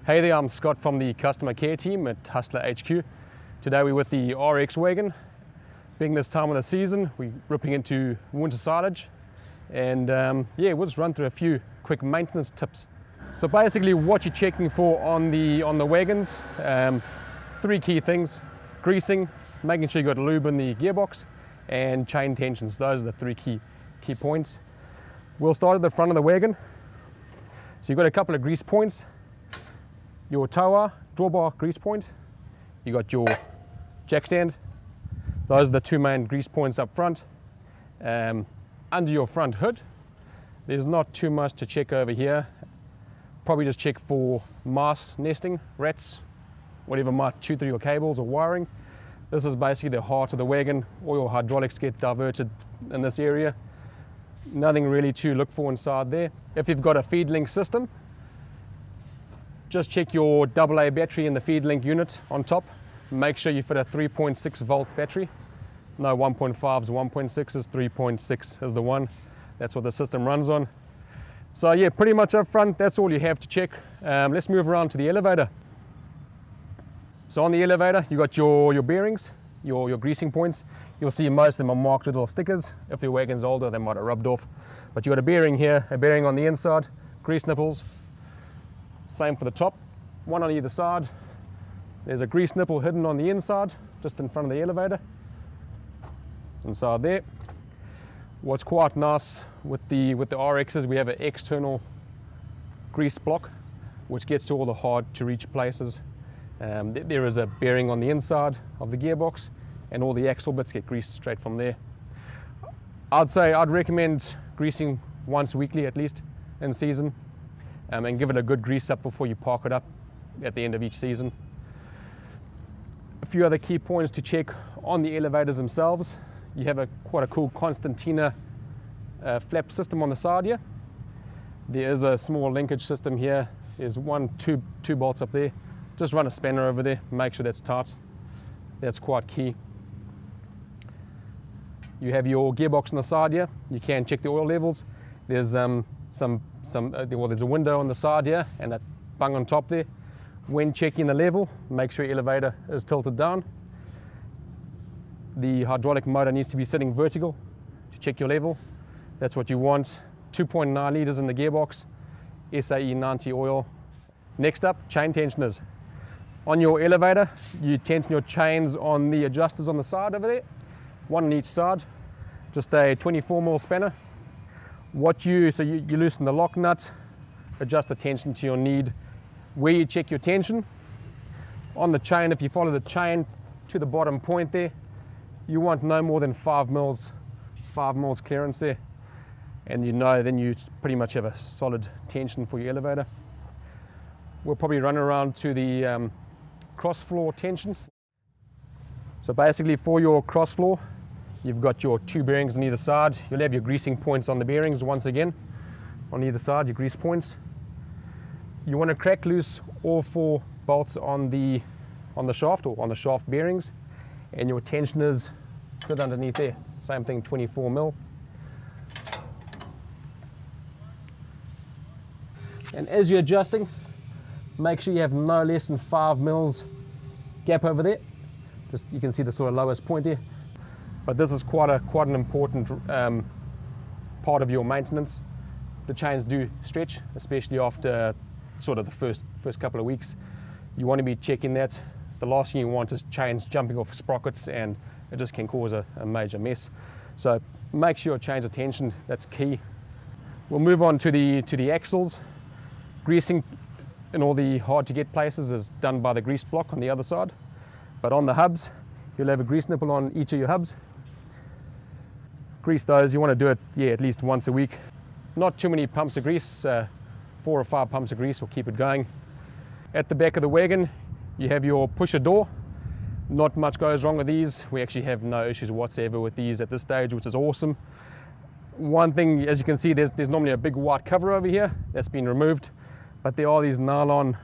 Hey there, I'm Scott from the customer care team at Hustler HQ. Today we're with the RX wagon. Being this time of the season, we're ripping into winter silage, and we'll just run through a few quick maintenance tips. So basically what you're checking for on the wagons, three key things: greasing, making sure you got lube in the gearbox, and chain tensions. Those are the three key points. We'll start at the front of the wagon. So you've got a couple of grease points. Your tower drawbar grease point, you got your jack stand. Those are the two main grease points up front. Under your front hood, there's not too much to check over here. Probably just check for mice nesting, rats, whatever might chew through your cables or wiring. This is basically the heart of the wagon. All your hydraulics get diverted in this area. Nothing really to look for inside there. If you've got a feed link system, just check your AA battery in the feed link unit on top. Make sure you fit a 3.6 volt battery. No 1.5s, 1.6s, 3.6 is the one. That's what the system runs on. So yeah, pretty much up front, that's all you have to check. Let's move around to the elevator. So on the elevator, you got your bearings, your greasing points. You'll see most of them are marked with little stickers. If your wagon's older, they might have rubbed off. But you got a bearing here, a bearing on the inside, grease nipples. Same for the top, one on either side. There's a grease nipple hidden on the inside, just in front of the elevator. Inside there. What's quite nice with the RXs, we have an external grease block, which gets to all the hard to reach places. There is a bearing on the inside of the gearbox, and all the axle bits get greased straight from there. I'd recommend greasing once weekly at least in season. And give it a good grease up before you park it up at the end of each season. A few other key points to check on the elevators themselves. You have quite a cool Constantina flap system on the side here. There is a small linkage system here. There's two bolts up there. Just run a spanner over there, make sure that's tight. That's quite key. You have your gearbox on the side here. You can check the oil levels. There's there's a window on the side here and a bung on top there. When checking the level, make sure your elevator is tilted down. The hydraulic motor needs to be sitting vertical to check your level. That's what you want. 2.9 litres in the gearbox, SAE 90 oil. Next up, chain tensioners. On your elevator, you tension your chains on the adjusters on the side over there, one on each side. Just a 24mm spanner. So you loosen the lock nut, adjust the tension to your need. Where you check your tension, on the chain, if you follow the chain to the bottom point there, you want no more than 5 mils clearance there. And then you pretty much have a solid tension for your elevator. We'll probably run around to the cross floor tension. So basically for your cross floor, you've got your two bearings on either side. You'll have your greasing points on the bearings once again. On either side, your grease points. You want to crack loose all 4 bolts on the shaft, or on the shaft bearings, and your tensioners sit underneath there. Same thing, 24mm. And as you're adjusting, make sure you have no less than 5 mils gap over there. Just, you can see the sort of lowest point here. But this is quite an important part of your maintenance. The chains do stretch, especially after sort of the first couple of weeks. You want to be checking that. The last thing you want is chains jumping off sprockets, and it just can cause a major mess. So make sure your chains are tensioned, that's key. We'll move on to the axles. Greasing in all the hard to get places is done by the grease block on the other side. But on the hubs, you'll have a grease nipple on each of your hubs. Grease those. You want to do it at least once a week. Not too many pumps of grease, 4 or 5 pumps of grease will keep it going. At the back of the wagon, you have your pusher door. Not much goes wrong with these. We actually have no issues whatsoever with these at this stage, which is awesome. One thing, as you can see, there's normally a big white cover over here that's been removed, but there are these nylon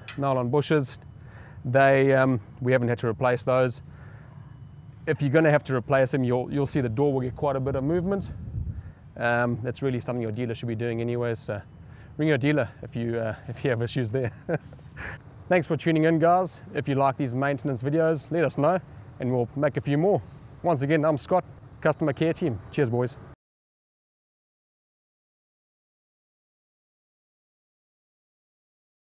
bushes. We haven't had to replace those. If you're going to have to replace them, you'll see the door will get quite a bit of movement. That's really something your dealer should be doing anyway, so ring your dealer if you have issues there. Thanks for tuning in, guys. If you like these maintenance videos, let us know and we'll make a few more. Once again, I'm Scott, Customer Care Team. Cheers, boys.